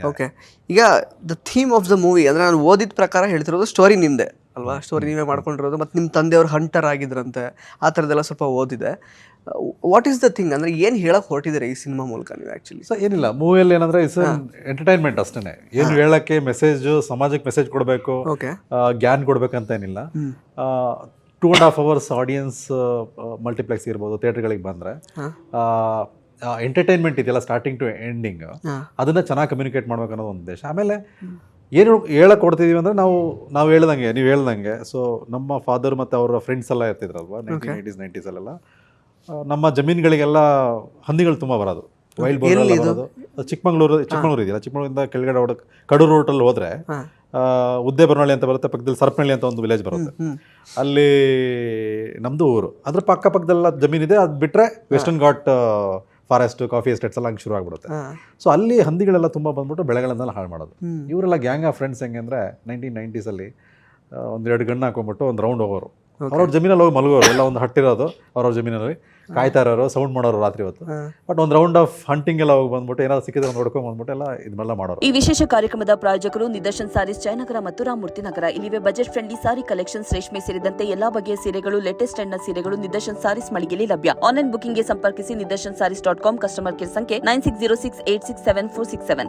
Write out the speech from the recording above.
Okay, ಈಗ the theme of the movie ಅಂದ್ರೆ ನಾನು ಓದಿದ ಪ್ರಕಾರ ಹೇಳ್ತಿರೋದು ಸ್ಟೋರಿ ನಿಮ್ದೆ ಅಲ್ವಾ, ಸ್ಟೋರಿ ನೀವೇ ಮಾಡ್ಕೊಂಡಿರೋದು, ಮತ್ತು ನಿಮ್ಮ ತಂದೆಯವರು ಹಂಟರ್ ಆಗಿದ್ರಂತೆ, ಆ ಥರದ್ದೆಲ್ಲ ಸ್ವಲ್ಪ ಓದಿದೆ. ವಾಟ್ ಈಸ್ ದ ಥಿಂಗ್ ಅಂದರೆ ಏನು ಹೇಳಕ್ಕೆ ಹೊರಟಿದ್ದೀರಾ ಈ ಸಿನಿಮಾ ಮೂಲಕ ನೀವು ಆ್ಯಕ್ಚುಲಿ? ಸೊ ಏನಿಲ್ಲ, ಮೂವಿಯಲ್ಲಿ ಏನಂದ್ರೆ ಇಟ್ಸ್ ಎಂಟರ್ಟೈನ್ಮೆಂಟ್ ಅಷ್ಟೇ. ಏನು ಹೇಳಕ್ಕೆ ಮೆಸೇಜ್, ಸಮಾಜಕ್ಕೆ ಮೆಸೇಜ್ ಕೊಡಬೇಕು, ಓಕೆ, ಜ್ಞಾನ ಕೊಡ್ಬೇಕಂತ ಏನಿಲ್ಲ. 2.5 hours ಆಡಿಯನ್ಸ್ ಮಲ್ಟಿಪ್ಲೆಕ್ಸ್ ಇರ್ಬೋದು, ಥಿಯೇಟರ್ಗಳಿಗೆ ಬಂದರೆ ಎಂಟರ್ಟೈನ್ಮೆಂಟ್ ಇದೆಯಲ್ಲ ಸ್ಟಾರ್ಟಿಂಗ್ ಟು ಎಂಡಿಂಗ್, ಅದನ್ನು ಚೆನ್ನಾಗಿ ಕಮ್ಯುನಿಕೇಟ್ ಮಾಡ್ಬೇಕು ಅನ್ನೋದು ಒಂದು ಉದ್ದೇಶ. ಆಮೇಲೆ ಏನು ಹೇಳಕ್ಕೆ ಕೊಡ್ತಿದ್ದೀವಿ ಅಂದರೆ ನಾವು ಹೇಳ್ದಂಗೆ, ನೀವು ಹೇಳ್ದಂಗೆ, ಸೊ ನಮ್ಮ ಫಾದರ್ ಮತ್ತು ಅವರ ಫ್ರೆಂಡ್ಸ್ ಎಲ್ಲ ಇರ್ತಿದ್ರಲ್ವ 1980s 90s ಅಲ್ಲೆಲ್ಲ, ನಮ್ಮ ಜಮೀನುಗಳಿಗೆಲ್ಲ ಹಂದಿಗಳು ತುಂಬ ಬರೋದು, ವೈಲ್ಡ್ ಬೋರ್ ಎಲ್ಲ ಬರೋದು. ಚಿಕ್ಕಮಂಗ್ಳೂರು ಇದೆಯಲ್ಲ, ಚಿಕ್ಕಮಂಗ್ಳೂರಿಂದ ಕೆಳಗಡೆ ಕಡೂರು ರೂಟಲ್ಲಿ ಹೋದರೆ ಉದ್ದೆ ಬರನಹಳ್ಳಿ ಅಂತ ಬರುತ್ತೆ, ಪಕ್ಕದಲ್ಲಿ ಸರ್ಪನಹಳ್ಳಿ ಅಂತ ಒಂದು ವಿಲೇಜ್ ಬರುತ್ತೆ, ಅಲ್ಲಿ ನಮ್ಮದು ಊರು. ಅದ್ರ ಪಕ್ಕದಲ್ಲ ಜಮೀನಿದೆ, ಅದು ಬಿಟ್ಟರೆ western ghat forest, coffee estates ಎಲ್ಲ ಹಂಗೆ ಶುರು ಆಗ್ಬಿಡುತ್ತೆ. ಸೊ ಅಲ್ಲಿ ಹಂದಿಗಳೆಲ್ಲ ತುಂಬ ಬಂದ್ಬಿಟ್ಟು ಬೆಳೆಗಳನ್ನೆಲ್ಲ ಹಾಳು ಮಾಡೋದು. ಇವರೆಲ್ಲ ಗ್ಯಾಂಗ್ ಆಫ್ ಫ್ರೆಂಡ್ಸ್ ಹೆಂಗೆ ಅಂದರೆ 1990s ಒಂದೆರಡು ಗಣ್ಣು ಹಾಕೊಂಡ್ಬಿಟ್ಟು ಒಂದು ರೌಂಡ್ ಹೋಗೋರು, ಅವ್ರವ್ರ ಜಮೀನಲ್ಲಿ ಹೋಗಿ ಮಲಗೋರು, ಎಲ್ಲ ಒಂದು ಹಟ್ಟಿರೋದು ಅವ್ರವ್ರ ಜಮೀನಲ್ಲಿ ಕಾಯ್ತಾ ಇರೋರು, ಸೌಂಡ್ ಮಾಡೋರು ರಾತ್ರಿ ಹೊತ್ತು. ಬಟ್ ಒಂದು ರೌಂಡ್ ಆಫ್ ಹಂಟಿಂಗ್ ಎಲ್ಲ ಹೋಗಿ ಬಂದ್ಬಿಟ್ಟು ಏನಾದ್ರು ಸಿಕ್ಕಿದ್ರೆ ನೋಡ್ಕೊಂಡು ಬಂದ್ಬಿಟ್ಟು ಎಲ್ಲ ಇದನ್ನೆಲ್ಲ ಮಾಡೋರು. ಈ ವಿಶೇಷ ಕಾರ್ಯಕ್ರಮದ ಪ್ರಾಯೋಜಕರು ನಿದರ್ಶನ್ ಸಾರೀಸ್ ಜಯನಗರ ಮತ್ತು ರಾಮಮೂರ್ತಿ ನಗರ. ಇಲ್ಲಿವೆ ಬಜೆಟ್ ಫ್ರೆಂಡ್ಲಿ ಸಾರಿ ಕಲೆಕ್ಷನ್ಸ್, ರೇಷ್ಮೆ ಸೇರಿದಂತೆ ಎಲ್ಲಾ ಬಗೆಯ ಸೀರೆಗಳು, ಲೇಟೆಸ್ಟ್ ಟ್ರೆಂಡ್ನ ಸೀರೆಗಳು ನಿದರ್ಶನ್ ಸಾರೀಸ್ ಮಳಿಗೆಯಲ್ಲಿ ಲಭ್ಯ. ಆನ್ಲೈನ್ ಬುಕಿಂಗ್ಗೆ ಸಂಪರ್ಕಿಸಿ. ನಿದರ್ಶನ್ ಸಾರೀಸ್ .com ಕಸ್ಟಮರ್ ಕೇರ್ ಸಂಖ್ಯೆ 9606867467.